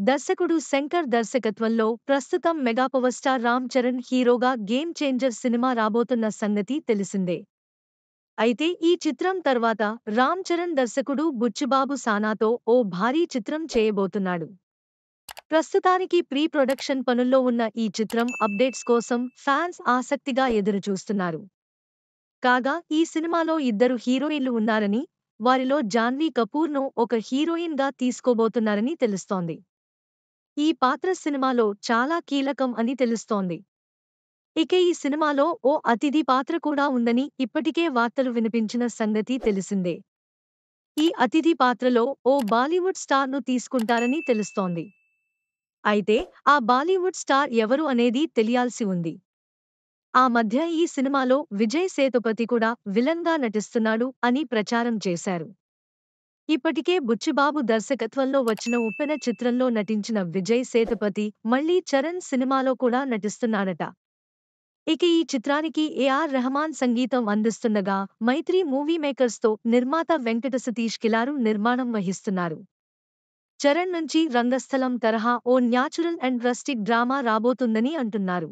దర్శకుడు శంకర్ దర్శకత్వంలో ప్రస్తుతం mega power star Ram Charan హీరోగా గేమ్ చేంజర్ సినిమా రాబోతున్న సంగతి తెలిసిందే. అయితే ఈ చిత్రం తర్వాత రామ్ చరణ్ దర్శకుడు బుచ్చిబాబు సానాతో ఓ భారీ చిత్రం చేయబోతున్నాడు. ప్రస్తుతానికి ప్రీ ప్రొడక్షన్ పనుల్లో ఉన్న ఈ చిత్రం అప్డేట్స్ కోసం ఫ్యాన్స్ ఆసక్తిగా ఎదురుచూస్తున్నారు. కాగా ఈ సినిమాలో ఇద్దరు హీరోయిన్లు ఉన్నారని, వారిలో జాన్వీ కపూర్ను ఒక హీరోయిన్గా తీసుకోబోతున్నారని తెలుస్తోంది. ఈ పాత్ర సినిమాలో చాలా కీలకం అని తెలుస్తోంది. ఇక ఈ సినిమాలో ఓ అతిథి పాత్ర కూడా ఉందని ఇప్పటికే వార్తలు వినిపించిన సంగతి తెలిసిందే. ఈ అతిథి పాత్రలో ఓ బాలీవుడ్ స్టార్ను తీసుకుంటారని తెలుస్తోంది. అయితే ఆ బాలీవుడ్ స్టార్ ఎవరు అనేది తెలియాల్సి ఉంది. ఆ మధ్య ఈ సినిమాలో విజయ్ సేతుపతి కూడా విలన్గా నటిస్తున్నాడు అని ప్రచారం చేశారు. ఇప్పటికే బుచ్చిబాబు దర్శకత్వంలో వచ్చిన ఉప్పెన చిత్రంలో నటించిన విజయ్ సేతుపతి మళ్లీ చరణ్ సినిమాలో కూడా నటిస్తున్నాడట. ఇక ఈ చిత్రానికి ఏఆర్ రెహమాన్ సంగీతం అందిస్తుండగా మైత్రి మూవీ మేకర్స్తో నిర్మాత వెంకట సతీష్ కిలారు నిర్మాణం వహిస్తున్నారు. చరణ్ నుంచి రంగస్థలం తరహా ఓ న్యాచురల్ అండ్ రస్టిక్ డ్రామా రాబోతుందని అంటున్నారు.